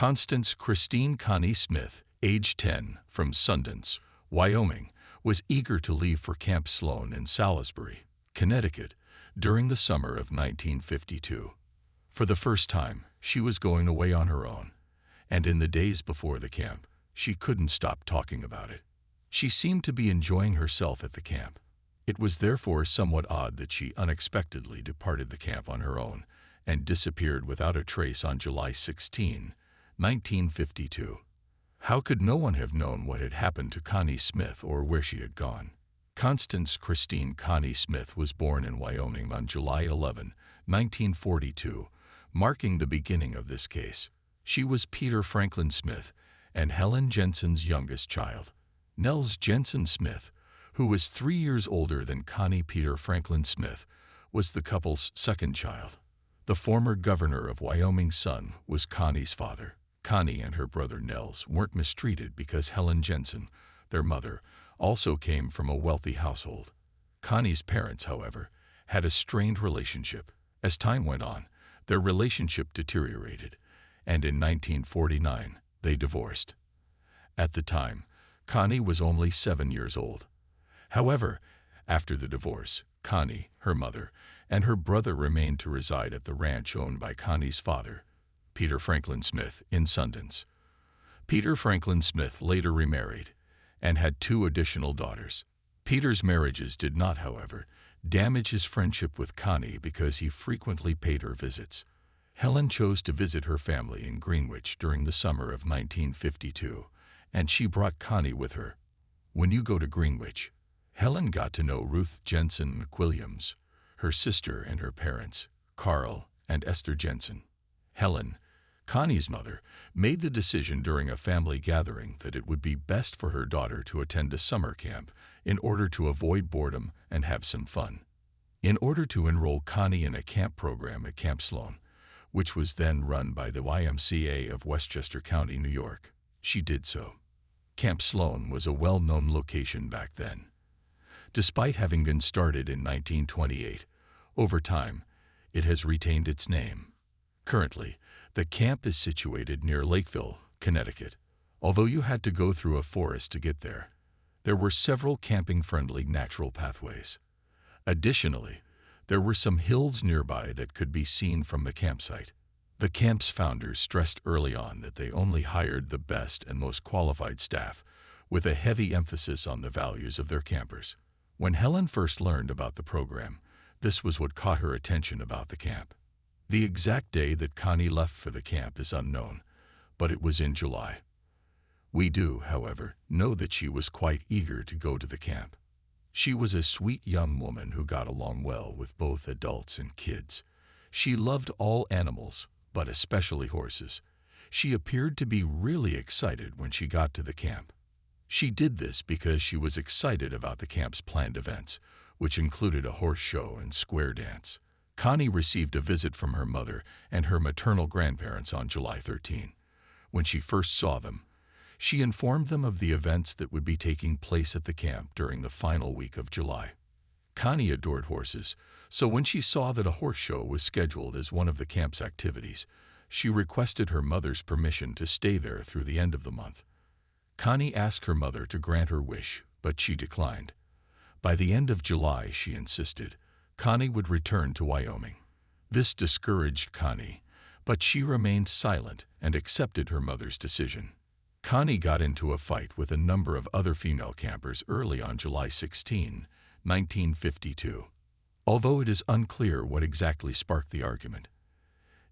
Constance Christine Connie Smith, age 10, from Sundance, Wyoming, was eager to leave for Camp Sloan in Salisbury, Connecticut, during the summer of 1952. For the first time, she was going away on her own, and in the days before the camp, she couldn't stop talking about it. She seemed to be enjoying herself at the camp. It was therefore somewhat odd that she unexpectedly departed the camp on her own and disappeared without a trace on July 16, 1952. How could no one have known what had happened to Connie Smith or where she had gone? Constance Christine Connie Smith was born in Wyoming on July 11, 1942, marking the beginning of this case. She was Peter Franklin Smith and Helen Jensen's youngest child. Nels Jensen Smith, who was 3 years older than Connie Peter Franklin Smith, was the couple's second child. The former governor of Wyoming's son was Connie's father. Connie and her brother Nels weren't mistreated because Helen Jensen, their mother, also came from a wealthy household. Connie's parents, however, had a strained relationship. As time went on, their relationship deteriorated, and in 1949, they divorced. At the time, Connie was only 7 years old. However, after the divorce, Connie, her mother, and her brother remained to reside at the ranch owned by Connie's father, Peter Franklin Smith, in Sundance. Peter Franklin Smith later remarried and had 2 additional daughters. Peter's marriages did not, however, damage his friendship with Connie because he frequently paid her visits. Helen chose to visit her family in Greenwich during the summer of 1952, and she brought Connie with her. When you go to Greenwich, Helen got to know Ruth Jensen McWilliams, her sister, and her parents, Carl and Esther Jensen. Helen, Connie's mother, made the decision during a family gathering that it would be best for her daughter to attend a summer camp in order to avoid boredom and have some fun. In order to enroll Connie in a camp program at Camp Sloan, which was then run by the YMCA of Westchester County, New York, she did so. Camp Sloan was a well-known location back then. Despite having been started in 1928, over time, it has retained its name. Currently, the camp is situated near Lakeville, Connecticut. Although you had to go through a forest to get there, there were several camping-friendly natural pathways. Additionally, there were some hills nearby that could be seen from the campsite. The camp's founders stressed early on that they only hired the best and most qualified staff, with a heavy emphasis on the values of their campers. When Helen first learned about the program, this was what caught her attention about the camp. The exact day that Connie left for the camp is unknown, but it was in July. We do, however, know that she was quite eager to go to the camp. She was a sweet young woman who got along well with both adults and kids. She loved all animals, but especially horses. She appeared to be really excited when she got to the camp. She did this because she was excited about the camp's planned events, which included a horse show and square dance. Connie received a visit from her mother and her maternal grandparents on July 13. When she first saw them, she informed them of the events that would be taking place at the camp during the final week of July. Connie adored horses, so when she saw that a horse show was scheduled as one of the camp's activities, she requested her mother's permission to stay there through the end of the month. Connie asked her mother to grant her wish, but she declined. By the end of July, she insisted, Connie would return to Wyoming. This discouraged Connie, but she remained silent and accepted her mother's decision. Connie got into a fight with a number of other female campers early on July 16, 1952. Although it is unclear what exactly sparked the argument,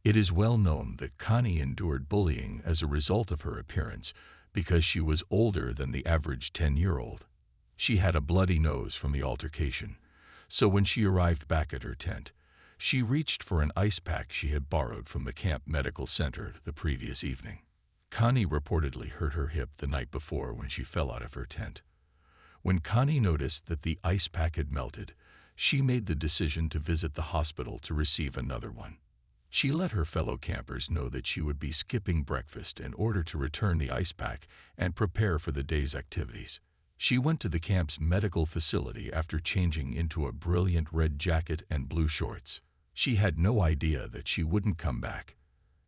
it is well known that Connie endured bullying as a result of her appearance because she was older than the average 10-year-old. She had a bloody nose from the altercation, so when she arrived back at her tent, she reached for an ice pack she had borrowed from the camp medical center the previous evening. Connie reportedly hurt her hip the night before when she fell out of her tent. When Connie noticed that the ice pack had melted, she made the decision to visit the hospital to receive another one. She let her fellow campers know that she would be skipping breakfast in order to return the ice pack and prepare for the day's activities. She went to the camp's medical facility after changing into a brilliant red jacket and blue shorts. She had no idea that she wouldn't come back.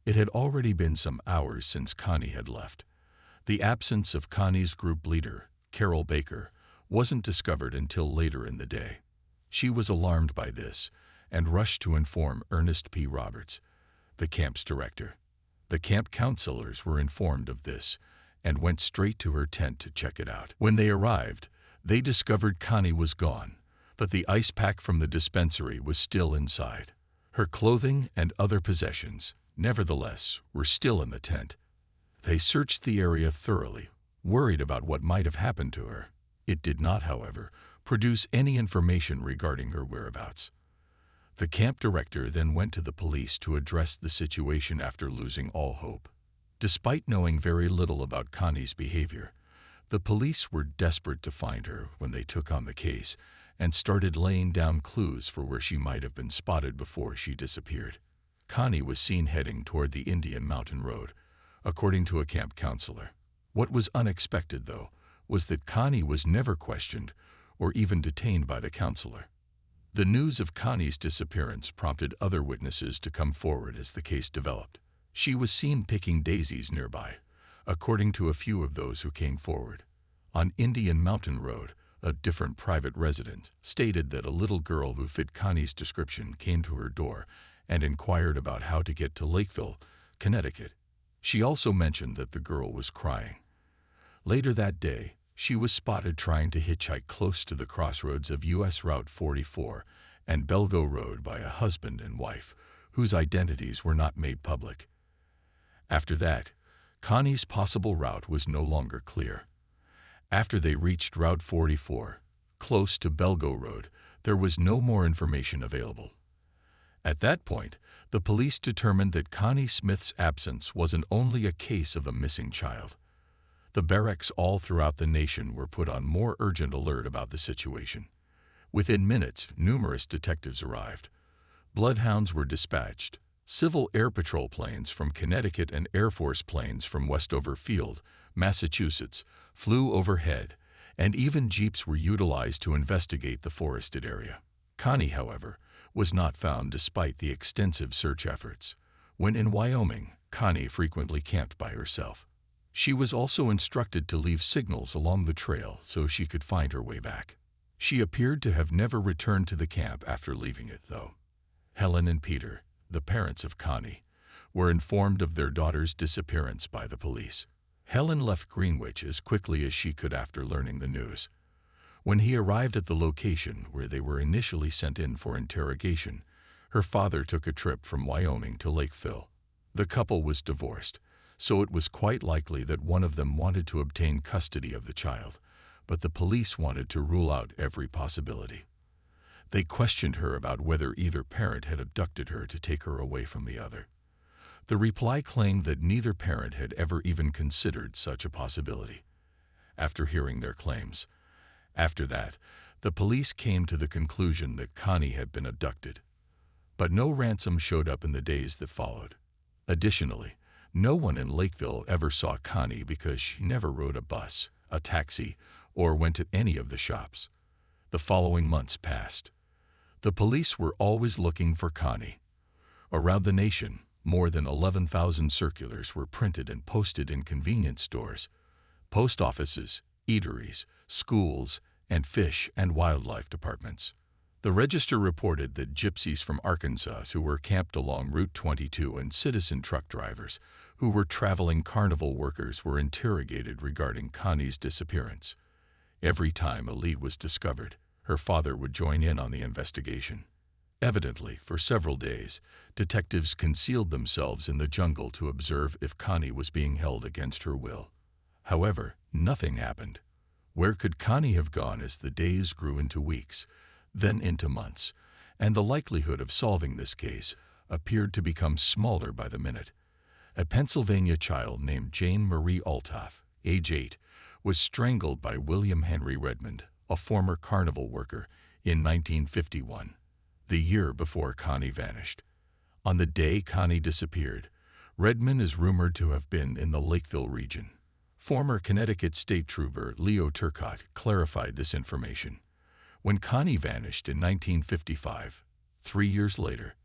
It had already been some hours since Connie had left. The absence of Connie's group leader, Carol Baker, wasn't discovered until later in the day. She was alarmed by this and rushed to inform Ernest P. Roberts, the camp's director. The camp counselors were informed of this and went straight to her tent to check it out. When they arrived, they discovered Connie was gone, but the ice pack from the dispensary was still inside. Her clothing and other possessions, nevertheless, were still in the tent. They searched the area thoroughly, worried about what might have happened to her. It did not, however, produce any information regarding her whereabouts. The camp director then went to the police to address the situation after losing all hope. Despite knowing very little about Connie's behavior, the police were desperate to find her when they took on the case and started laying down clues for where she might have been spotted before she disappeared. Connie was seen heading toward the Indian Mountain Road, according to a camp counselor. What was unexpected, though, was that Connie was never questioned or even detained by the counselor. The news of Connie's disappearance prompted other witnesses to come forward as the case developed. She was seen picking daisies nearby, according to a few of those who came forward. On Indian Mountain Road, a different private resident stated that a little girl who fit Connie's description came to her door and inquired about how to get to Lakeville, Connecticut. She also mentioned that the girl was crying. Later that day, she was spotted trying to hitchhike close to the crossroads of U.S. Route 44 and Belgo Road by a husband and wife, whose identities were not made public. After that, Connie's possible route was no longer clear. After they reached Route 44, close to Belgo Road, there was no more information available. At that point, the police determined that Connie Smith's absence wasn't only a case of a missing child. The barracks all throughout the nation were put on more urgent alert about the situation. Within minutes, numerous detectives arrived. Bloodhounds were dispatched. Civil Air Patrol planes from Connecticut and Air Force planes from Westover Field, Massachusetts, flew overhead, and even jeeps were utilized to investigate the forested area. Connie, however, was not found despite the extensive search efforts. When in Wyoming, Connie frequently camped by herself. She was also instructed to leave signals along the trail so she could find her way back. She appeared to have never returned to the camp after leaving it, though. Helen and Peter, the parents of Connie, were informed of their daughter's disappearance by the police. Helen left Greenwich as quickly as she could after learning the news. When he arrived at the location where they were initially sent in for interrogation, her father took a trip from Wyoming to Lakeville. The couple was divorced, so it was quite likely that one of them wanted to obtain custody of the child, but the police wanted to rule out every possibility. They questioned her about whether either parent had abducted her to take her away from the other. The reply claimed that neither parent had ever even considered such a possibility. After hearing their claims, after that, the police came to the conclusion that Connie had been abducted. But no ransom showed up in the days that followed. Additionally, no one in Lakeville ever saw Connie because she never rode a bus, a taxi, or went to any of the shops. The following months passed. The police were always looking for Connie. Around the nation, more than 11,000 circulars were printed and posted in convenience stores, post offices, eateries, schools, and fish and wildlife departments. The Register reported that gypsies from Arkansas who were camped along Route 22 and citizen truck drivers who were traveling carnival workers were interrogated regarding Connie's disappearance. Every time a lead was discovered, her father would join in on the investigation. Evidently, for several days, detectives concealed themselves in the jungle to observe if Connie was being held against her will. However, nothing happened. Where could Connie have gone as the days grew into weeks, then into months, and the likelihood of solving this case appeared to become smaller by the minute? A Pennsylvania child named Jane Marie Altoff, age 8, was strangled by William Henry Redmond, a former carnival worker, in 1951, the year before Connie vanished. On the day Connie disappeared, Redmond is rumored to have been in the Lakeville region. Former Connecticut State Trooper Leo Turcotte clarified this information. When Connie vanished in 1955, 3 years later,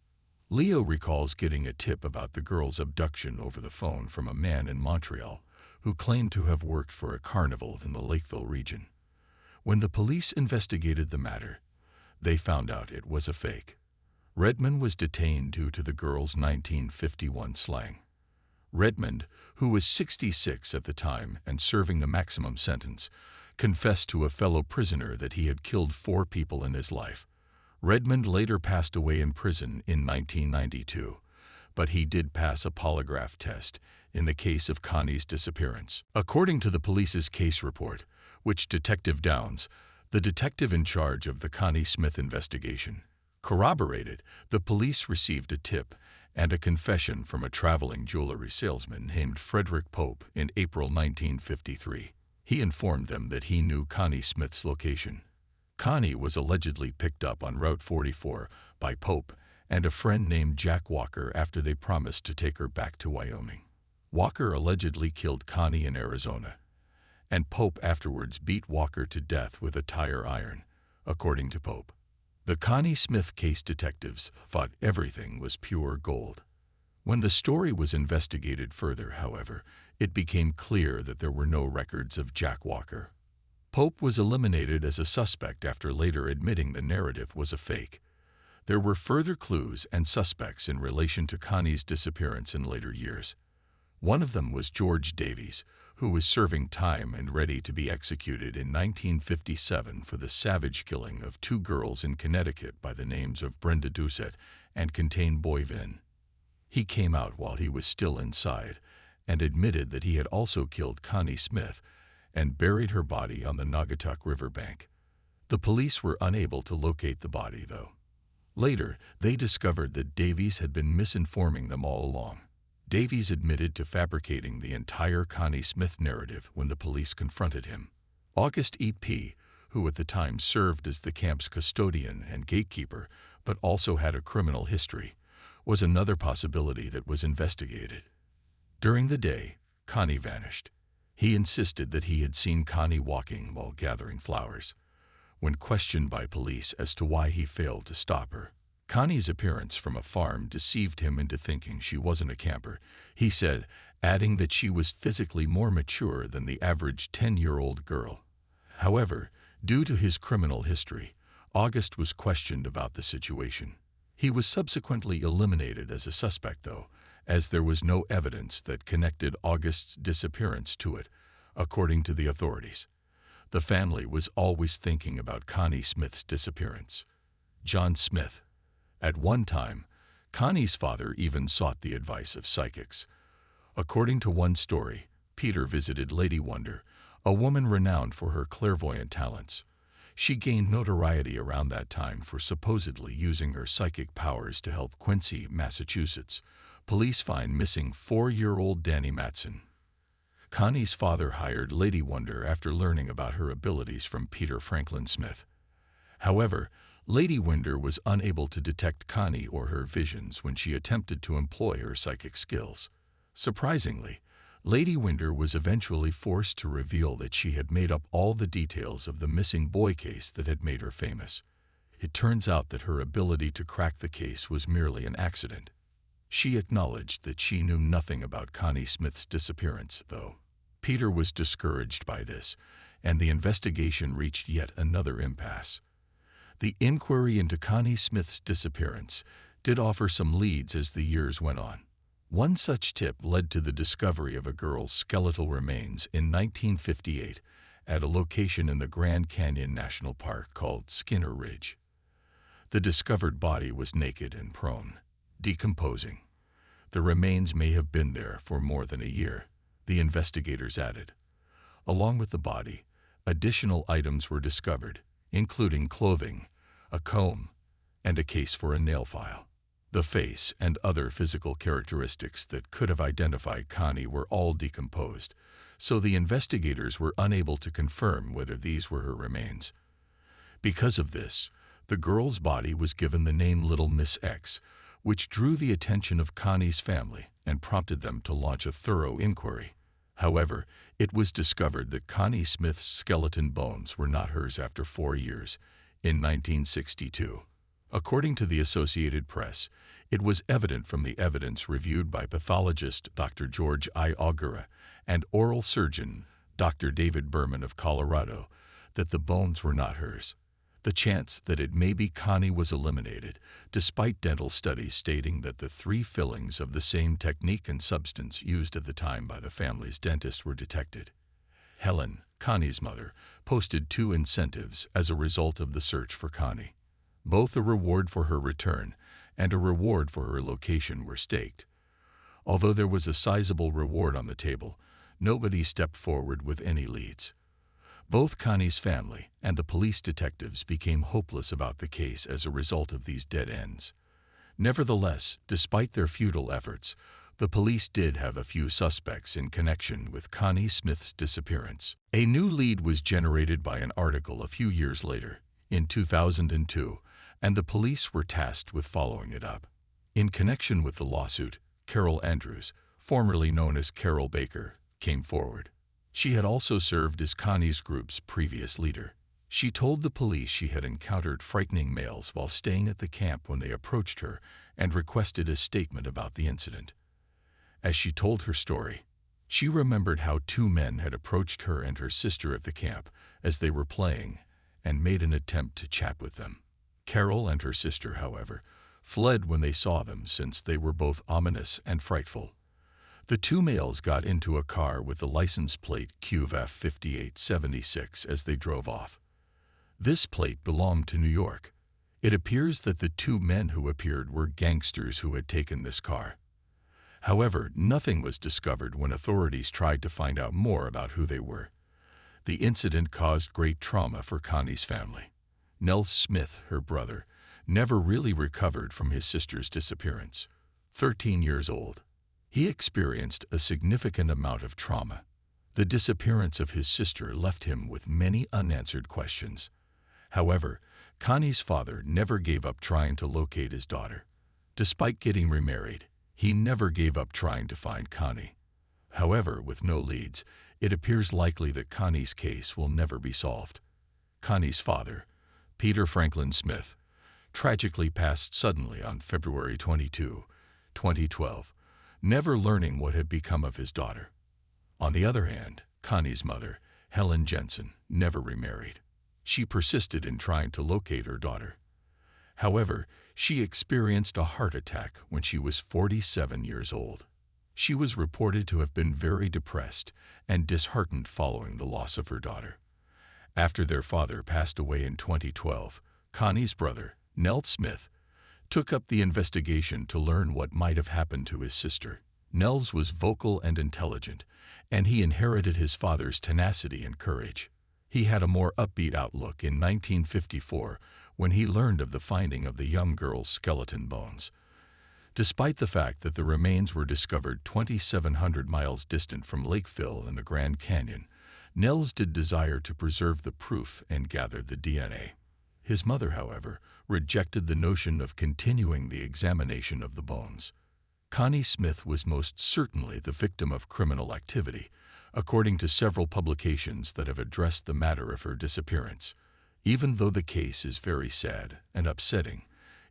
Leo recalls getting a tip about the girl's abduction over the phone from a man in Montreal who claimed to have worked for a carnival in the Lakeville region. When the police investigated the matter, they found out it was a fake. Redmond was detained due to the girl's 1951 slang. Redmond, who was 66 at the time and serving the maximum sentence, confessed to a fellow prisoner that he had killed 4 people in his life. Redmond later passed away in prison in 1992, but he did pass a polygraph test in the case of Connie's disappearance. According to the police's case report, which Detective Downs, the detective in charge of the Connie Smith investigation, corroborated, the police received a tip and a confession from a traveling jewelry salesman named Frederick Pope in April 1953. He informed them that he knew Connie Smith's location. Connie was allegedly picked up on Route 44 by Pope and a friend named Jack Walker after they promised to take her back to Wyoming. Walker allegedly killed Connie in Arizona, and Pope afterwards beat Walker to death with a tire iron, according to Pope. The Connie Smith case detectives thought everything was pure gold. When the story was investigated further, however, it became clear that there were no records of Jack Walker. Pope was eliminated as a suspect after later admitting the narrative was a fake. There were further clues and suspects in relation to Connie's disappearance in later years. One of them was George Davies, who was serving time and ready to be executed in 1957 for the savage killing of 2 girls in Connecticut by the names of Brenda Doucette and Contain Boivin. He came out while he was still inside and admitted that he had also killed Connie Smith and buried her body on the Naugatuck River bank. The police were unable to locate the body, though. Later, they discovered that Davies had been misinforming them all along. Davies admitted to fabricating the entire Connie Smith narrative when the police confronted him. August E.P., who at the time served as the camp's custodian and gatekeeper, but also had a criminal history, was another possibility that was investigated. During the day, Connie vanished. He insisted that he had seen Connie walking while gathering flowers. When questioned by police as to why he failed to stop her, Connie's appearance from a farm deceived him into thinking she wasn't a camper, he said, adding that she was physically more mature than the average 10-year-old girl. However, due to his criminal history, August was questioned about the situation. He was subsequently eliminated as a suspect, though, as there was no evidence that connected August's disappearance to it, according to the authorities. The family was always thinking about Connie Smith's disappearance. John Smith. At one time, Connie's father even sought the advice of psychics. According to one story, Peter visited Lady Wonder, a woman renowned for her clairvoyant talents. She gained notoriety around that time for supposedly using her psychic powers to help Quincy, Massachusetts. Police find missing 4-year-old Danny Matson. Connie's father hired Lady Wonder after learning about her abilities from Peter Franklin Smith. However, Lady Wonder was unable to detect Connie or her visions when she attempted to employ her psychic skills. Surprisingly, Lady Wonder was eventually forced to reveal that she had made up all the details of the missing boy case that had made her famous. It turns out that her ability to crack the case was merely an accident. She acknowledged that she knew nothing about Connie Smith's disappearance, though. Peter was discouraged by this, and the investigation reached yet another impasse. The inquiry into Connie Smith's disappearance did offer some leads as the years went on. One such tip led to the discovery of a girl's skeletal remains in 1958 at a location in the Grand Canyon National Park called Skinner Ridge. The discovered body was naked and prone, decomposing. The remains may have been there for more than a year, the investigators added. Along with the body, additional items were discovered, including clothing, a comb, and a case for a nail file. The face and other physical characteristics that could have identified Connie were all decomposed, so the investigators were unable to confirm whether these were her remains. Because of this, the girl's body was given the name Little Miss X, which drew the attention of Connie's family and prompted them to launch a thorough inquiry. However, it was discovered that Connie Smith's skeleton bones were not hers after 4 years, in 1962. According to the Associated Press, it was evident from the evidence reviewed by pathologist Dr. George I. Augura and oral surgeon Dr. David Berman of Colorado that the bones were not hers. The chance that it may be Connie was eliminated, despite dental studies stating that the 3 fillings of the same technique and substance used at the time by the family's dentist were detected. Helen, Connie's mother, posted 2 incentives as a result of the search for Connie. Both a reward for her return and a reward for her location were staked. Although there was a sizable reward on the table, nobody stepped forward with any leads. Both Connie's family and the police detectives became hopeless about the case as a result of these dead ends. Nevertheless, despite their futile efforts, the police did have a few suspects in connection with Connie Smith's disappearance. A new lead was generated by an article a few years later, in 2002, and the police were tasked with following it up. In connection with the lawsuit, Carol Andrews, formerly known as Carol Baker, came forward. She had also served as Connie's group's previous leader. She told the police she had encountered frightening males while staying at the camp when they approached her and requested a statement about the incident. As she told her story, she remembered how 2 men had approached her and her sister at the camp as they were playing and made an attempt to chat with them. Carol and her sister, however, fled when they saw them since they were both ominous and frightful. The 2 males got into a car with the license plate QVF 5876 as they drove off. This plate belonged to New York. It appears that the 2 men who appeared were gangsters who had taken this car. However, nothing was discovered when authorities tried to find out more about who they were. The incident caused great trauma for Connie's family. Nell Smith, her brother, never really recovered from his sister's disappearance. 13 years old, he experienced a significant amount of trauma. The disappearance of his sister left him with many unanswered questions. However, Connie's father never gave up trying to locate his daughter. Despite getting remarried, he never gave up trying to find Connie. However, with no leads, it appears likely that Connie's case will never be solved. Connie's father, Peter Franklin Smith, tragically passed suddenly on February 22, 2012, never learning what had become of his daughter. On the other hand, Connie's mother, Helen Jensen, never remarried. She persisted in trying to locate her daughter. However, she experienced a heart attack when she was 47 years old. She was reported to have been very depressed and disheartened following the loss of her daughter. After their father passed away in 2012, Connie's brother, Nell Smith, took up the investigation to learn what might have happened to his sister. Nels was vocal and intelligent, and he inherited his father's tenacity and courage. He had a more upbeat outlook in 1954 when he learned of the finding of the young girl's skeleton bones. Despite the fact that the remains were discovered 2,700 miles distant from Lakeville in the Grand Canyon, Nels did desire to preserve the proof and gather the DNA. His mother, however, rejected the notion of continuing the examination of the bones. Connie Smith was most certainly the victim of criminal activity, according to several publications that have addressed the matter of her disappearance. Even though the case is very sad and upsetting,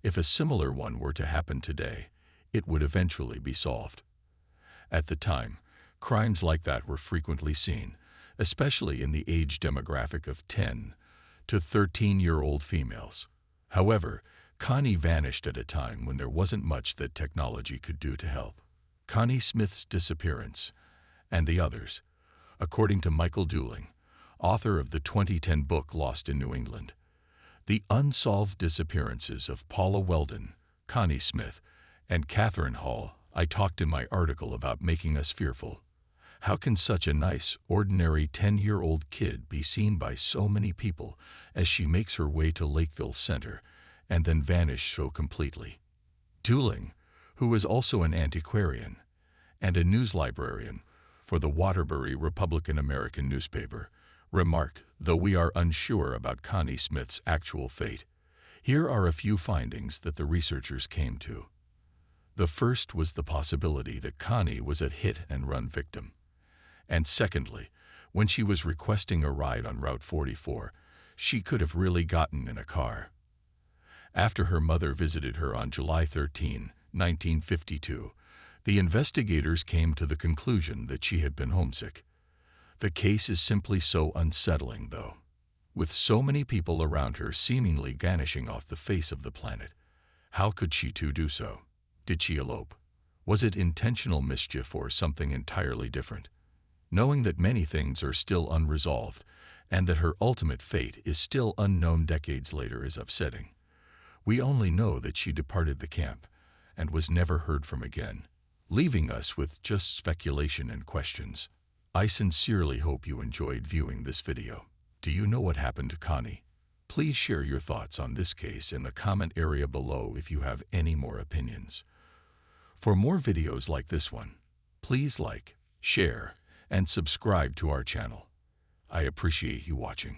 if a similar one were to happen today, it would eventually be solved. At the time, crimes like that were frequently seen, especially in the age demographic of 10 to 13-year-old females. However, Connie vanished at a time when there wasn't much that technology could do to help. Connie Smith's disappearance, and the others, according to Michael Dooling, author of the 2010 book Lost in New England. The unsolved disappearances of Paula Weldon, Connie Smith, and Catherine Hall I talked in my article about making us fearful. How can such a nice, ordinary 10-year-old kid be seen by so many people as she makes her way to Lakeville Center and then vanish so completely? Dooling, who is also an antiquarian and a news librarian for the Waterbury Republican-American newspaper, remarked, though we are unsure about Connie Smith's actual fate, here are a few findings that the researchers came to. The first was the possibility that Connie was a hit-and-run victim. And secondly, when she was requesting a ride on Route 44, she could have really gotten in a car. After her mother visited her on July 13, 1952, the investigators came to the conclusion that she had been homesick. The case is simply so unsettling, though. With so many people around her seemingly vanishing off the face of the planet, how could she too do so? Did she elope? Was it intentional mischief or something entirely different? Knowing that many things are still unresolved and that her ultimate fate is still unknown decades later is upsetting. We only know that she departed the camp and was never heard from again, leaving us with just speculation and questions. I sincerely hope you enjoyed viewing this video. Do you know what happened to Connie? Please share your thoughts on this case in the comment area below if you have any more opinions. For more videos like this one, please like, share, and subscribe to our channel. I appreciate you watching.